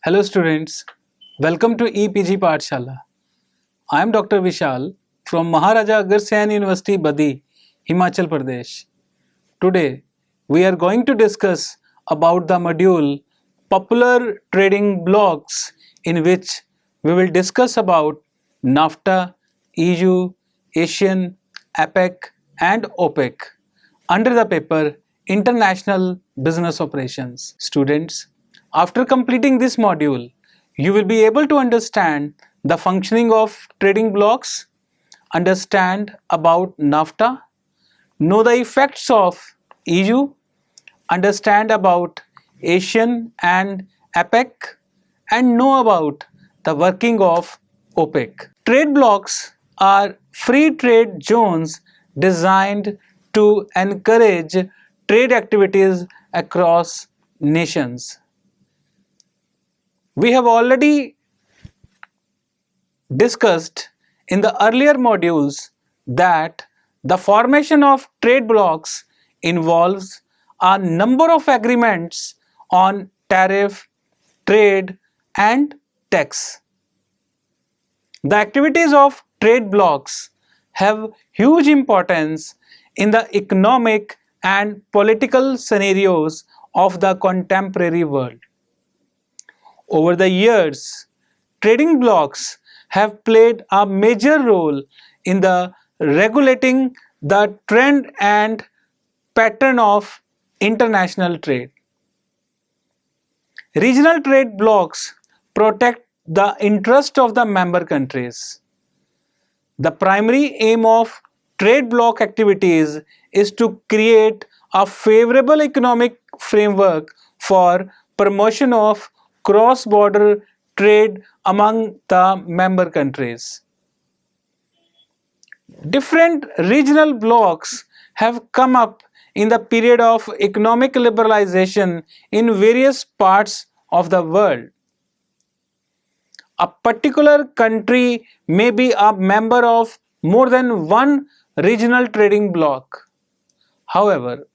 Hello students, welcome to EPG Pathshala. I am Dr. Vishal from Maharaja Agarsen University, Badi, Himachal Pradesh. Today we are going to discuss about the module Popular Trading Blocks, in which we will discuss about NAFTA, EU, ASEAN, APEC and OPEC under the paper International Business Operations. Students, after completing this module, you will be able to understand the functioning of trading blocks, understand about NAFTA, know the effects of EU, understand about ASEAN and APEC, and know about the working of OPEC. Trade blocks are free trade zones designed to encourage trade activities across nations. We have already discussed in the earlier modules that the formation of trade blocks involves a number of agreements on tariff, trade, and tax. The activities of trade blocks have huge importance in the economic and political scenarios of the contemporary world. Over the years, trading blocks have played a major role in the regulating the trend and pattern of international trade. Regional trade blocks protect the interest of the member countries. The primary aim of trade bloc activities is to create a favorable economic framework for promotion of cross-border trade among the member countries. Different regional blocs have come up in the period of economic liberalization in various parts of the world. A particular country may be a member of more than one regional trading bloc. However,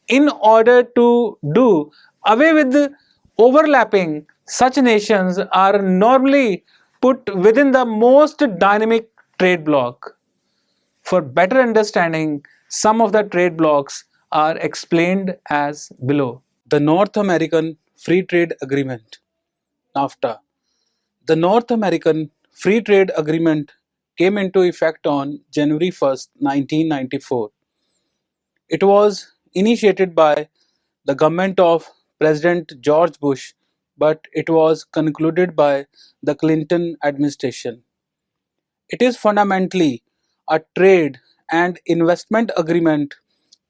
in order to do away with the overlapping, such nations are normally put within the most dynamic trade bloc. For better understanding, some of the trade blocs are explained as below. The North American Free Trade Agreement, NAFTA. The North American Free Trade Agreement came into effect on January 1st, 1994. It was initiated by the government of President George Bush, but it was concluded by the Clinton administration. It is fundamentally a trade and investment agreement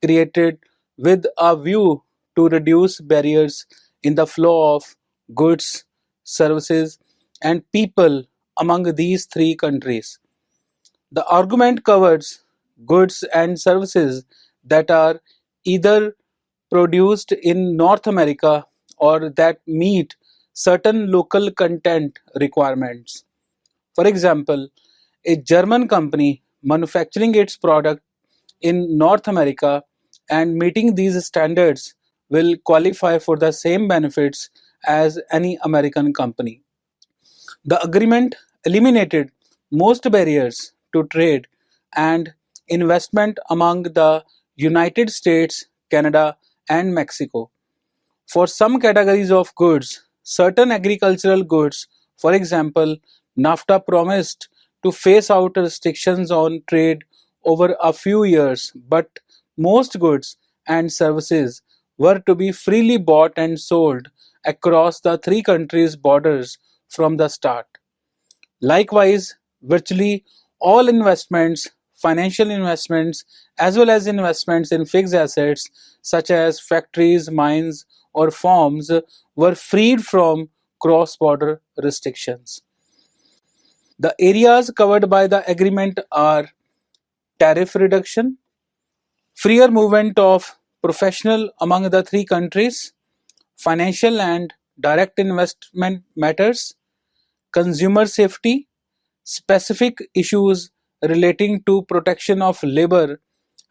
created with a view to reduce barriers in the flow of goods, services, and people among these three countries. The argument covers goods and services that are either produced in North America or that meet certain local content requirements. For example, a German company manufacturing its product in North America and meeting these standards will qualify for the same benefits as any American company. The agreement eliminated most barriers to trade and investment among the United States, Canada, and Mexico. For some categories of goods, certain agricultural goods, for example, NAFTA promised to phase out restrictions on trade over a few years, but most goods and services were to be freely bought and sold across the three countries' borders from the start. Likewise, virtually all investments, financial investments, as well as investments in fixed assets such as factories, mines, or farms were freed from cross-border restrictions. The areas covered by the agreement are tariff reduction, freer movement of professional among the three countries, financial and direct investment matters, consumer safety, specific issues relating to protection of labor,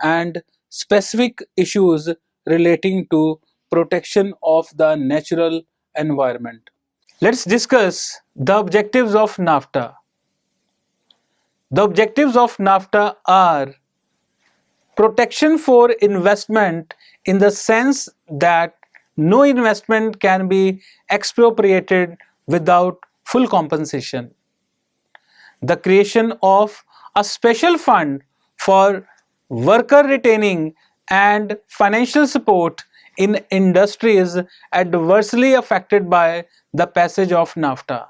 and specific issues relating to protection of the natural environment. Let's discuss the objectives of NAFTA. The objectives of NAFTA are protection for investment in the sense that no investment can be expropriated without full compensation. The creation of a special fund for worker retaining and financial support in industries adversely affected by the passage of NAFTA.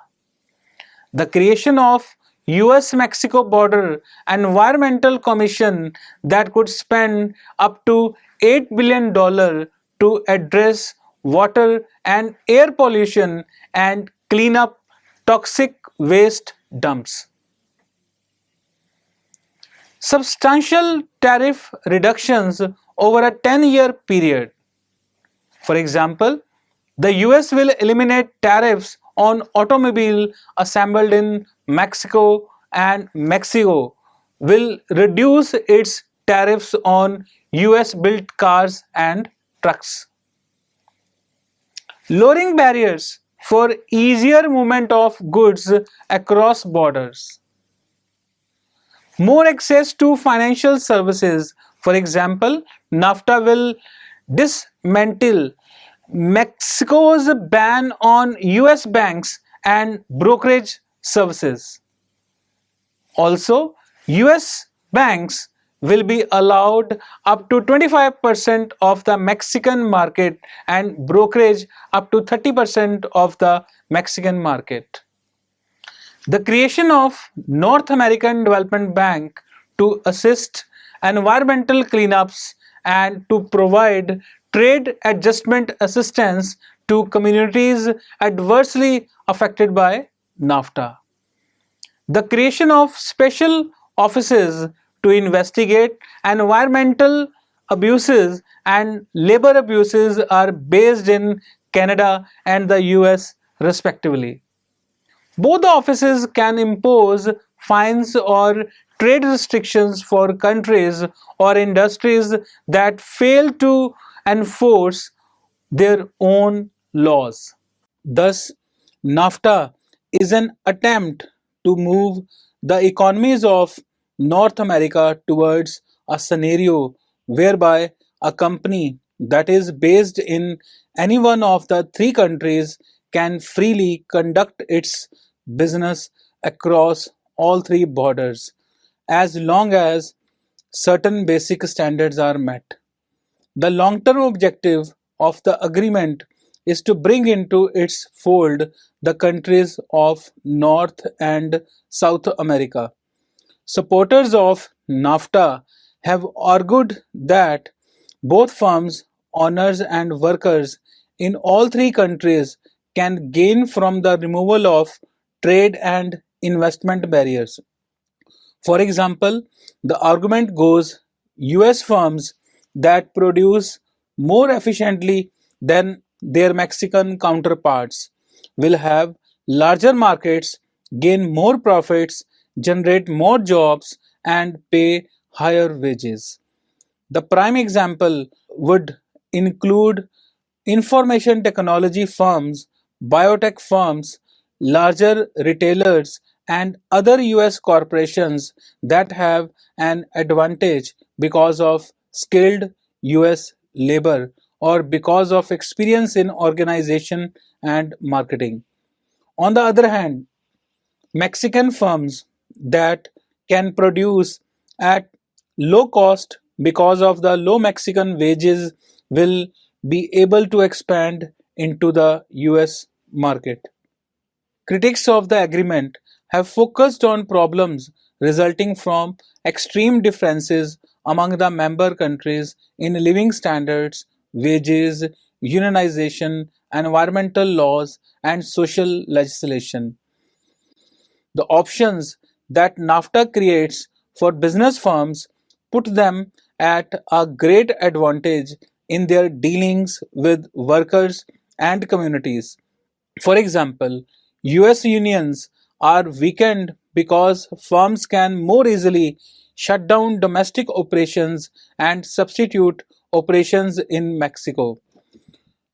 The creation of US-Mexico Border Environmental Commission that could spend up to $8 billion to address water and air pollution and clean up toxic waste dumps. Substantial tariff reductions over a 10-year period. For example, the US will eliminate tariffs on automobile assembled in Mexico, and Mexico will reduce its tariffs on US built cars and trucks. Lowering barriers for easier movement of goods across borders. More access to financial services. For example, NAFTA will dismantle Mexico's ban on US banks and brokerage services. Also, US banks will be allowed up to 25% of the Mexican market and brokerage up to 30% of the Mexican market. The creation of North American Development Bank to assist environmental cleanups and to provide trade adjustment assistance to communities adversely affected by NAFTA. The creation of special offices to investigate environmental abuses and labor abuses are based in Canada and the US respectively. Both the offices can impose fines or trade restrictions for countries or industries that fail to enforce their own laws. Thus, NAFTA is an attempt to move the economies of North America towards a scenario whereby a company that is based in any one of the three countries can freely conduct its business across all three borders as long as certain basic standards are met. The long-term objective of the agreement is to bring into its fold the countries of North and South America. Supporters of NAFTA have argued that both firms, owners, and workers in all three countries can gain from the removal of trade and investment barriers. For example, the argument goes US firms that produce more efficiently than their Mexican counterparts will have larger markets, gain more profits, generate more jobs, and pay higher wages. The prime example would include information technology firms, biotech firms, larger retailers, and other US corporations that have an advantage because of skilled US labor or because of experience in organization and marketing. On the other hand, Mexican firms that can produce at low cost because of the low Mexican wages will be able to expand into the US market. Critics of the agreement have focused on problems resulting from extreme differences among the member countries in living standards, wages, unionization, environmental laws, and social legislation. The options that NAFTA creates for business firms put them at a great advantage in their dealings with workers and communities. For example, US unions are weakened because firms can more easily shut down domestic operations and substitute operations in Mexico.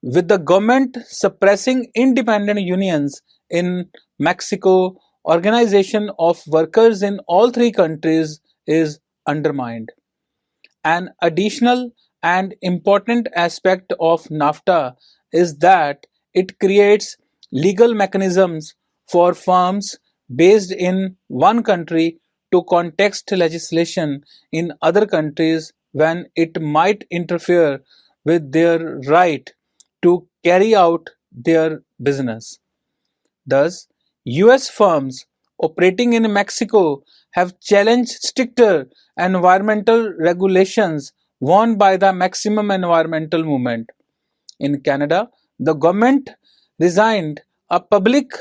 with the government suppressing independent unions in Mexico, organization of workers in all three countries is undermined. An additional and important aspect of NAFTA is that it creates legal mechanisms for firms based in one country to contest legislation in other countries when it might interfere with their right to carry out their business. Thus, US firms operating in Mexico have challenged stricter environmental regulations warned by the maximum environmental movement. In Canada, the government resigned a public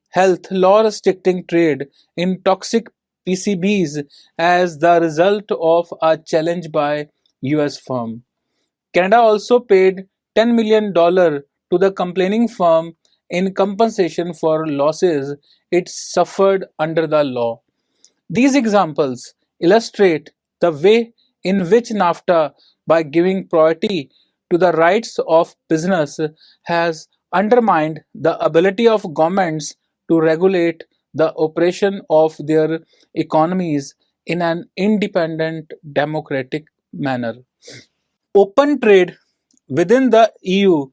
health law restricting trade in toxic PCBs as the result of a challenge by US firm. Canada also paid $10 million to the complaining firm in compensation for losses it suffered under the law. These examples illustrate the way in which NAFTA, by giving priority to the rights of business, has undermined the ability of governments to regulate the operation of their economies in an independent, democratic manner. Open trade within the EU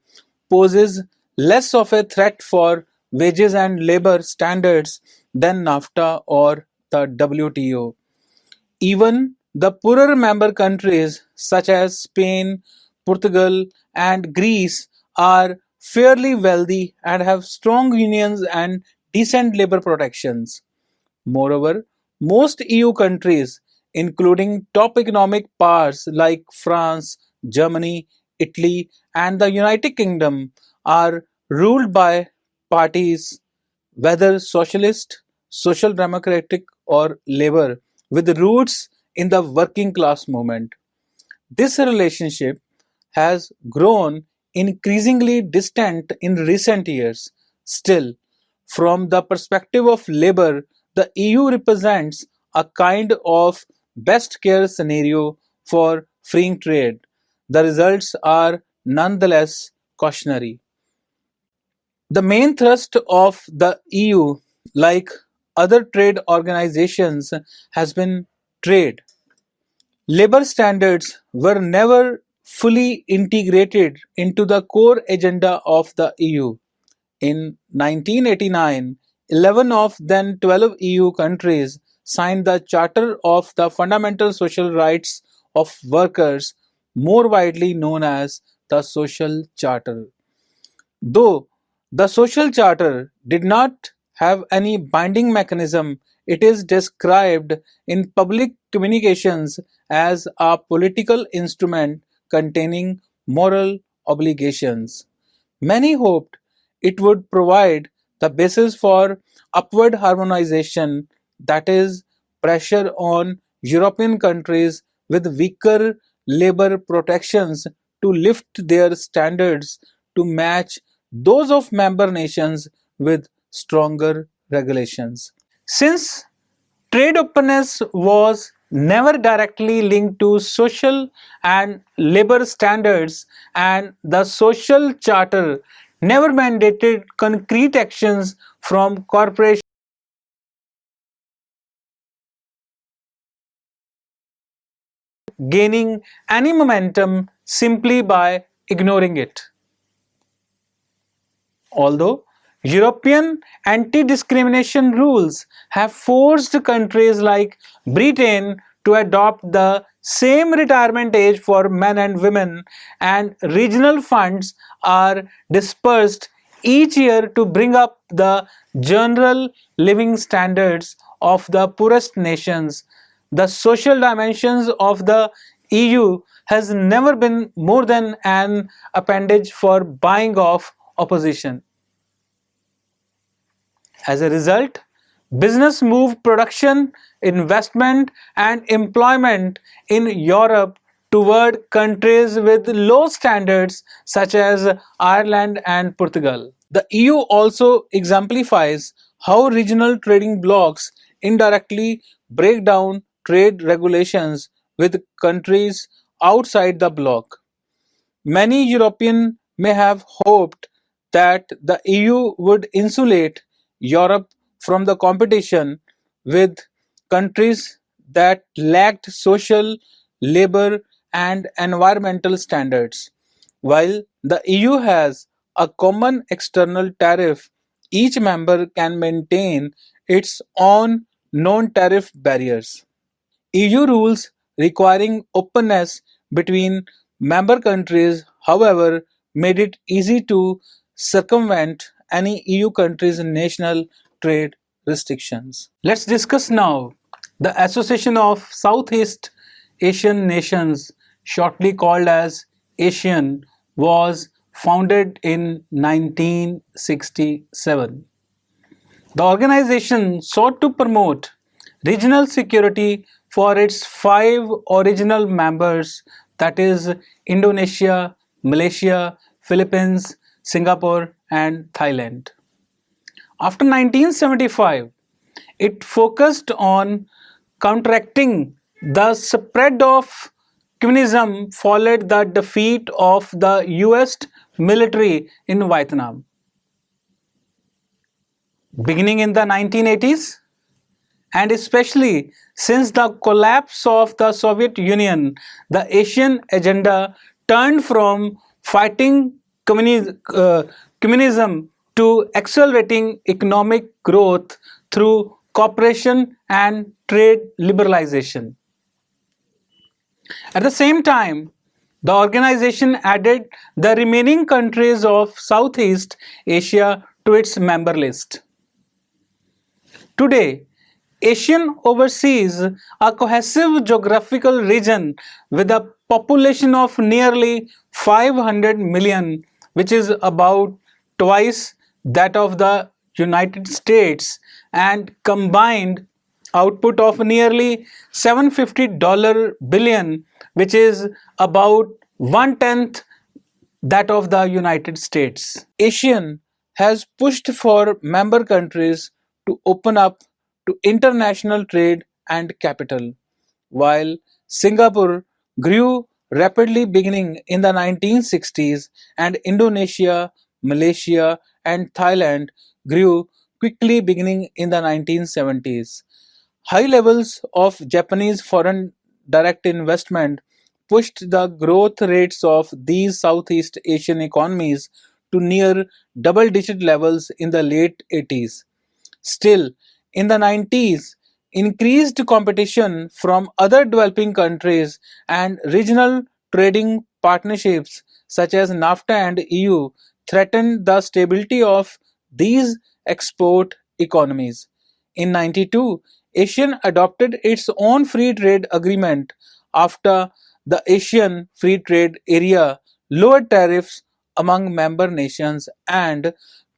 poses less of a threat for wages and labor standards than NAFTA or the WTO. Even the poorer member countries such as Spain, Portugal, and Greece are fairly wealthy and have strong unions and decent labor protections. Moreover, most EU countries, including top economic powers like France, Germany, Italy, and the United Kingdom, are ruled by parties, whether socialist, social democratic, or labor, with roots in the working class movement. This relationship has grown increasingly distant in recent years. Still, from the perspective of labor, the EU represents a kind of best case scenario for freeing trade. The results are nonetheless cautionary. The main thrust of the EU, like other trade organizations, has been trade. Labor standards were never fully integrated into the core agenda of the EU. In 1989, 11 of then 12 EU countries signed the Charter of the Fundamental Social Rights of Workers, more widely known as the Social Charter. Though the Social Charter did not have any binding mechanism, it is described in public communications as a political instrument containing moral obligations. Many hoped it would provide the basis for upward harmonization, that is, pressure on European countries with weaker labor protections to lift their standards to match those of member nations with stronger regulations. Since trade openness was never directly linked to social and labor standards, and the social charter never mandated concrete actions from corporations gaining any momentum simply by ignoring it. Although European anti-discrimination rules have forced countries like Britain to adopt the same retirement age for men and women, and regional funds are dispersed each year to bring up the general living standards of the poorest nations, the social dimensions of the EU has never been more than an appendage for buying off opposition. As a result, business moved production, investment, and employment in Europe toward countries with low standards such as Ireland and Portugal. The EU also exemplifies how regional trading blocs indirectly break down trade regulations with countries outside the bloc. Many European may have hoped that the EU would insulate Europe from the competition with countries that lacked social, labor, and environmental standards. While the EU has a common external tariff, each member can maintain its own non tariff barriers. EU rules requiring openness between member countries, however, made it easy to circumvent any EU country's national trade restrictions. Let's discuss now the Association of Southeast Asian Nations, shortly called as ASEAN, was founded in 1967. The organization sought to promote regional security for its five original members, that is, Indonesia, Malaysia, Philippines, Singapore, and Thailand. After 1975, it focused on counteracting the spread of communism followed the defeat of the US military in Vietnam. Beginning in the 1980s, and especially since the collapse of the Soviet Union, the Asian agenda turned from fighting communism to accelerating economic growth through cooperation and trade liberalization. At the same time, the organization added the remaining countries of Southeast Asia to its member list. Today, ASEAN oversees a cohesive geographical region with a population of nearly 500 million, which is about twice that of the United States, and combined output of nearly $750 billion, which is about one tenth that of the United States. ASEAN has pushed for member countries to open up to international trade and capital, while Singapore grew rapidly beginning in the 1960s and Indonesia, Malaysia, and Thailand grew quickly beginning in the 1970s. High levels of Japanese foreign direct investment pushed the growth rates of these Southeast Asian economies to near double digit levels in the late 80s. Still, in the 90s, increased competition from other developing countries and regional trading partnerships such as NAFTA and EU threatened the stability of these export economies. In 92, ASEAN adopted its own free trade agreement after the Asian Free Trade Area lowered tariffs among member nations and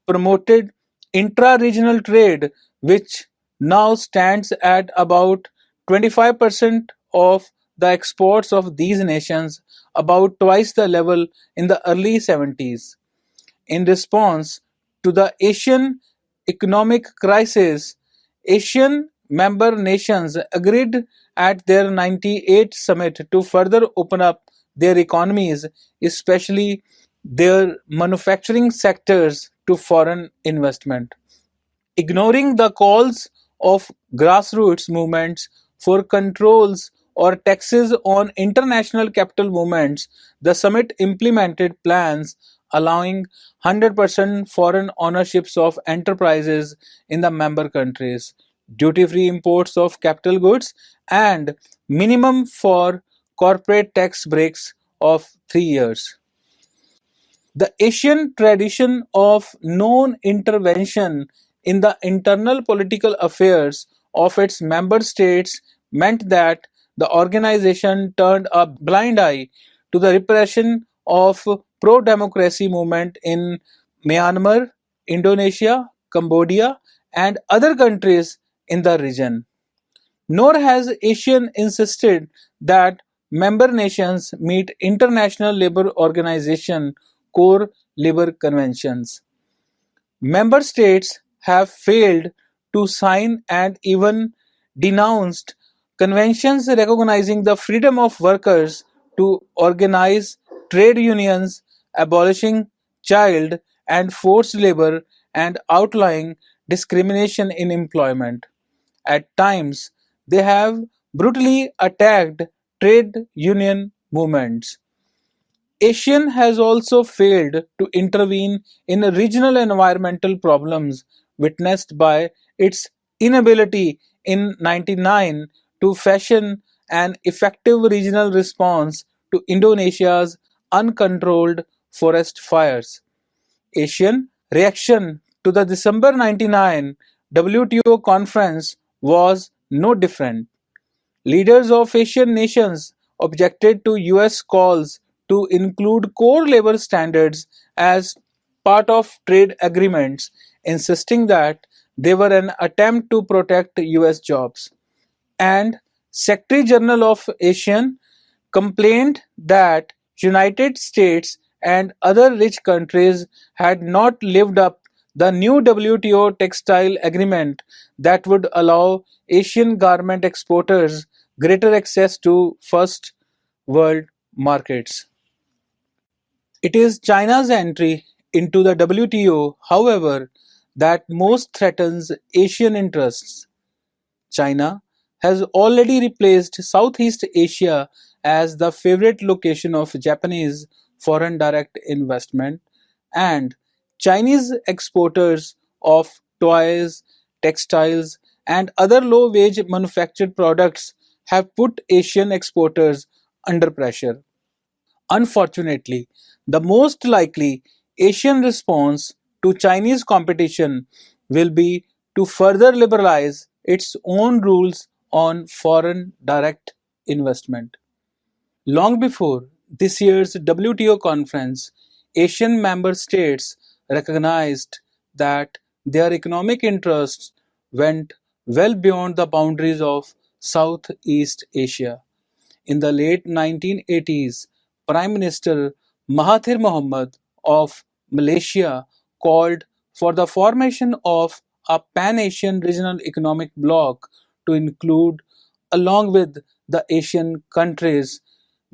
promoted intra-regional trade, which now stands at about 25% of the exports of these nations, about twice the level in the early 70s. In response to the Asian economic crisis, Asian member nations agreed at their 98 summit to further open up their economies, especially their manufacturing sectors, to foreign investment. Ignoring the calls of grassroots movements for controls or taxes on international capital movements, the summit implemented plans allowing 100% foreign ownerships of enterprises in the member countries, duty-free imports of capital goods, and minimum for corporate tax breaks of 3 years. The Asian tradition of non-intervention in the internal political affairs of its member states meant that the organization turned a blind eye to the repression of pro-democracy movement in Myanmar, Indonesia, Cambodia, and other countries in the region. Nor has ASEAN insisted that member nations meet International Labour Organization core labor conventions. Member states have failed to sign and even denounced conventions recognizing the freedom of workers to organize trade unions, abolishing child and forced labor and outlying discrimination in employment. At times, they have brutally attacked trade union movements. ASEAN has also failed to intervene in regional environmental problems witnessed by its inability in 99 to fashion an effective regional response to Indonesia's uncontrolled forest fires. ASEAN reaction to the December 99 WTO conference was no different. Leaders of Asian nations objected to US calls to include core labor standards as part of trade agreements, insisting that they were an attempt to protect US jobs. And Secretary General of ASEAN complained that United States and other rich countries had not lived up the new WTO textile agreement that would allow Asian garment exporters greater access to first world markets. It is China's entry into the WTO, however, that most threatens Asian interests. China has already replaced Southeast Asia as the favorite location of Japanese foreign direct investment, and Chinese exporters of toys, textiles, and other low wage manufactured products have put Asian exporters under pressure. Unfortunately, the most likely Asian response to Chinese competition will be to further liberalize its own rules on foreign direct investment. Long before this year's WTO conference, Asian member states recognized that their economic interests went well beyond the boundaries of Southeast Asia. In the late 1980s, Prime Minister Mahathir Mohamad of Malaysia called for the formation of a Pan-Asian regional economic bloc to include, along with the Asian countries,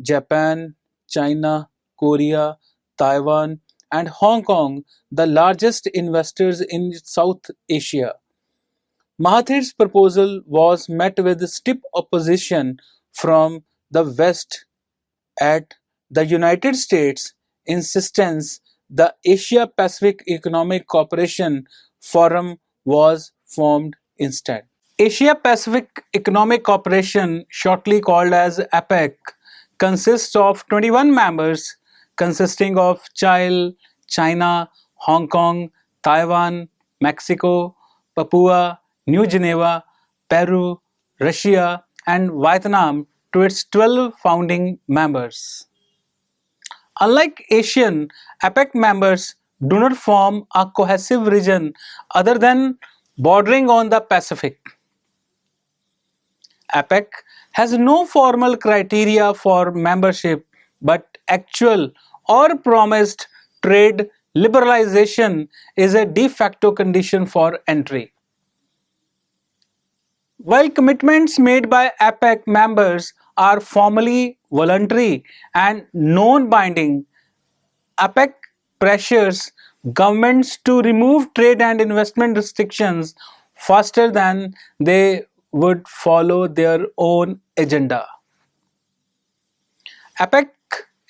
Japan, China, Korea, Taiwan, and Hong Kong, the largest investors in South Asia. Mahathir's proposal was met with stiff opposition from the West. At the United States' insistence, the Asia-Pacific Economic Cooperation Forum was formed instead. Asia-Pacific Economic Cooperation, shortly called as APEC, consists of 21 members consisting of China, Hong Kong, Taiwan, Mexico, Papua New Guinea, Peru, Russia, and Vietnam to its 12 founding members. Unlike Asian, APEC members do not form a cohesive region other than bordering on the Pacific. APEC has no formal criteria for membership, but actual or promised trade liberalization is a de facto condition for entry. While commitments made by APEC members are formally voluntary and non-binding, APEC pressures governments to remove trade and investment restrictions faster than they would follow their own agenda. APEC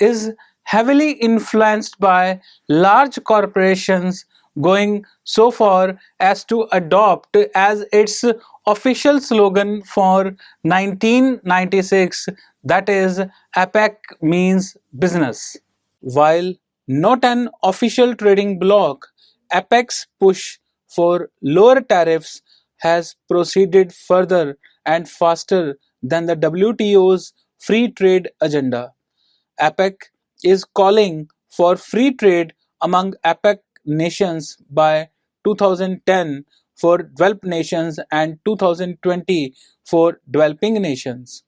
is heavily influenced by large corporations, going so far as to adopt as its official slogan for 1996, that is, APEC means business. While not an official trading bloc, APEC's push for lower tariffs has proceeded further and faster than the WTO's free trade agenda. APEC is calling for free trade among APEC nations by 2010 for developed nations and 2020 for developing nations.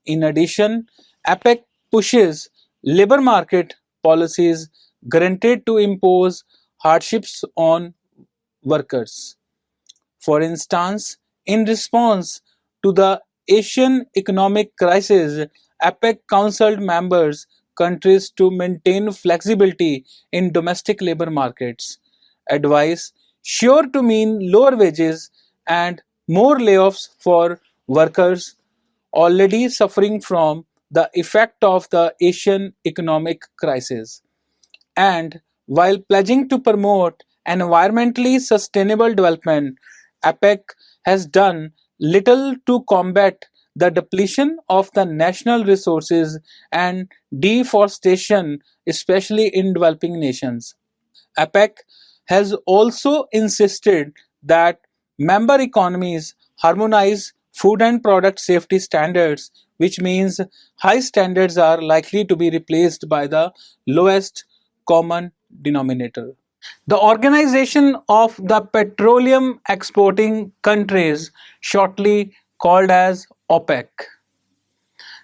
In addition, APEC pushes labor market policies guaranteed to impose hardships on workers. For instance, in response to the Asian economic crisis, APEC counseled members countries to maintain flexibility in domestic labor markets. Advice sure to mean lower wages and more layoffs for workers already suffering from the effect of the Asian economic crisis. And while pledging to promote environmentally sustainable development, APEC has done little to combat the depletion of the national resources and deforestation, especially in developing nations. APEC has also insisted that member economies harmonize food and product safety standards, which means high standards are likely to be replaced by the lowest common denominator. The Organization of the Petroleum Exporting Countries, shortly called as OPEC.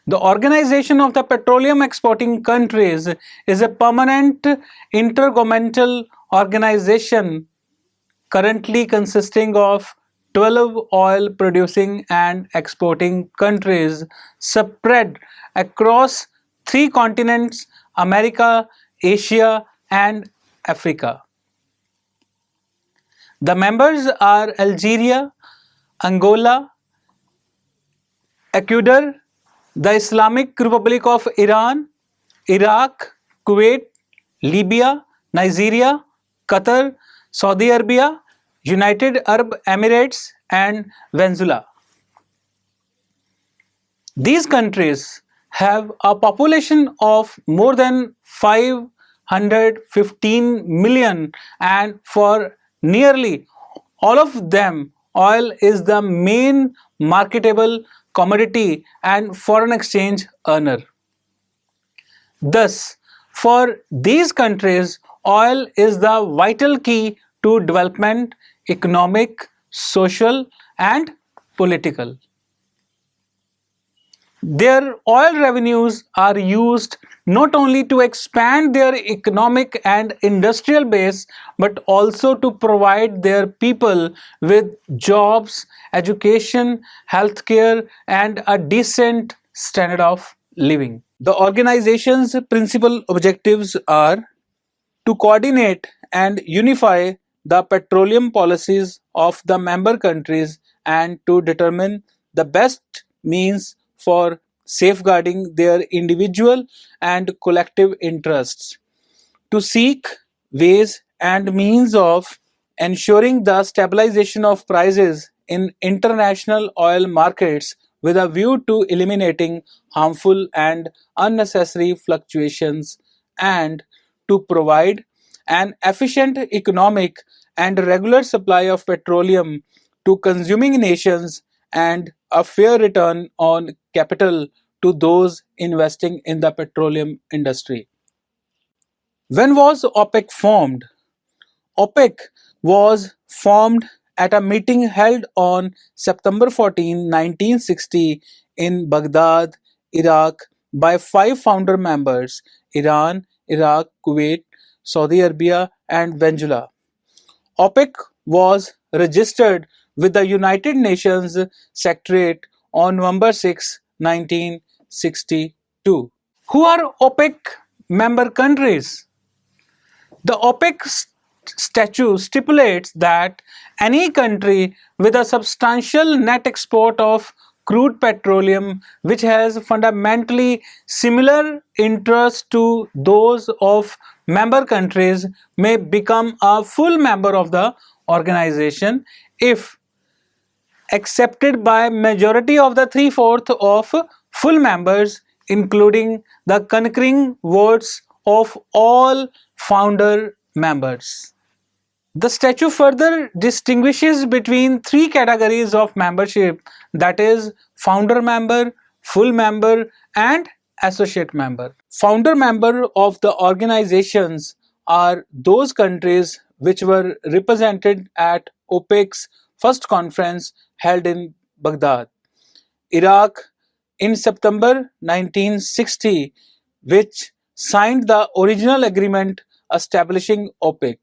The Organization of the Petroleum Exporting Countries is a permanent intergovernmental organization currently consisting of 12 oil producing and exporting countries spread across three continents: America, Asia, and Africa. The members are Algeria, Angola, Ecuador, the Islamic Republic of Iran, Iraq, Kuwait, Libya, Nigeria, Qatar, Saudi Arabia, United Arab Emirates, and Venezuela. These countries have a population of more than 515 million, and for nearly all of them, oil is the main marketable commodity and foreign exchange earner. Thus, for these countries, oil is the vital key to development, economic, social, and political. Their oil revenues are used not only to expand their economic and industrial base but also to provide their people with jobs, education, healthcare, and a decent standard of living. The organization's principal objectives are to coordinate and unify the petroleum policies of the member countries and to determine the best means for safeguarding their individual and collective interests, to seek ways and means of ensuring the stabilization of prices in international oil markets with a view to eliminating harmful and unnecessary fluctuations, and to provide an efficient economic and regular supply of petroleum to consuming nations and a fair return on capital to those investing in the petroleum industry. When was OPEC formed? OPEC was formed at a meeting held on September 14, 1960 in Baghdad, Iraq by five founder members: Iran, Iraq, Kuwait, Saudi Arabia, and Venezuela. OPEC was registered with the United Nations Secretariat on November 6, 1962. Who are OPEC member countries? The OPEC statute stipulates that any country with a substantial net export of crude petroleum which has fundamentally similar interests to those of member countries may become a full member of the organization if accepted by majority of the three-fourths of full members, including the concurring votes of all founder members. The statute further distinguishes between three categories of membership, that is, founder member, full member, and associate member. Founder member of the organizations are those countries which were represented at OPEC's first conference held in Baghdad, Iraq in September 1960, which signed the original agreement establishing OPEC.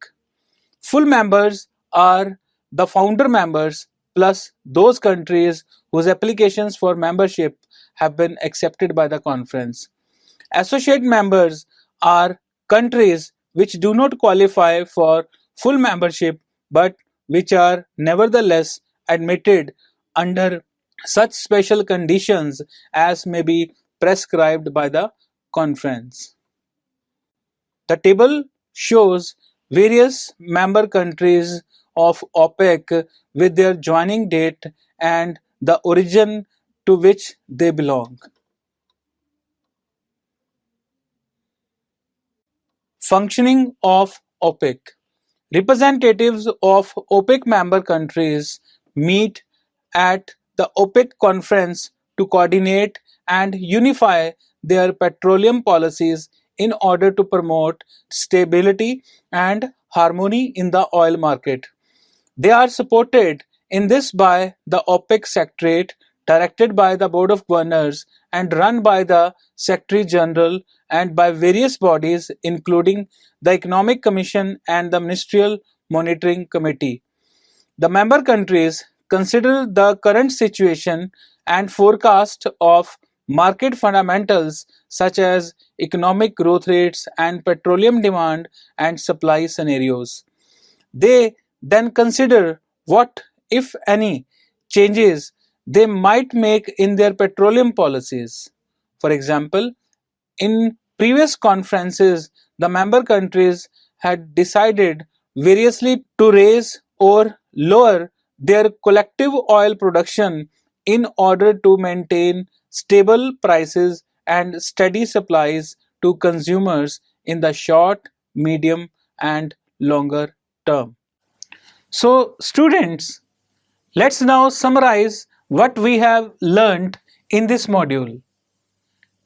Full members are the founder members plus those countries whose applications for membership have been accepted by the conference. Associate members are countries which do not qualify for full membership but which are nevertheless admitted under such special conditions as may be prescribed by the conference. The table shows various member countries of OPEC with their joining date and the origin to which they belong. Functioning of OPEC. Representatives of OPEC member countries meet at the OPEC conference to coordinate and unify their petroleum policies in order to promote stability and harmony in the oil market. They are supported in this by the OPEC Secretariat, directed by the Board of Governors and run by the Secretary General, and by various bodies including the Economic Commission and the Ministerial Monitoring Committee. The member countries consider the current situation and forecast of market fundamentals such as economic growth rates and petroleum demand and supply scenarios. They then consider what, if any, changes they might make in their petroleum policies. For example, in previous conferences, the member countries had decided variously to raise or lower their collective oil production in order to maintain stable prices and steady supplies to consumers in the short, medium, and longer term. So, students, let's now summarize what we have learnt in this module.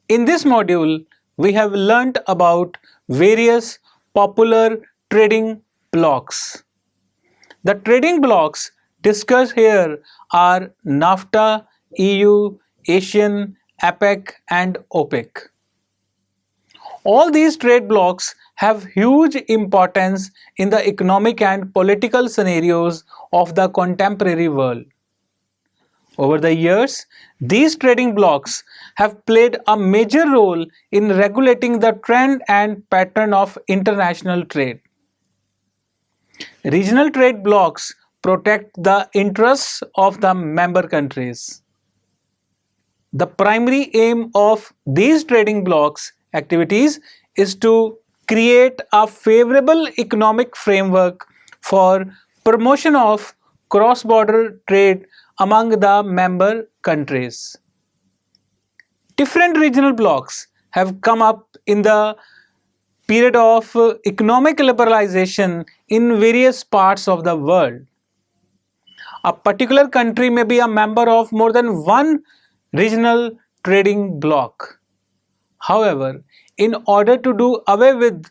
In this module, we have learnt about various popular trading blocks. The trading blocks discussed here are NAFTA, EU, ASEAN, APEC, and OPEC. All these trade blocks have huge importance in the economic and political scenarios of the contemporary world. Over the years, these trading blocks have played a major role in regulating the trend and pattern of international trade. Regional trade blocks protect the interests of the member countries. The primary aim of these trading blocks activities is to create a favorable economic framework for promotion of cross-border trade among the member countries. Different regional blocks have come up in the period of economic liberalization in various parts of the world. A particular country may be a member of more than one regional trading bloc. However, in order to do away with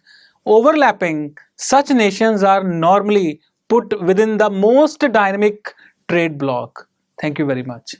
overlapping, such nations are normally put within the most dynamic trade bloc. Thank you very much.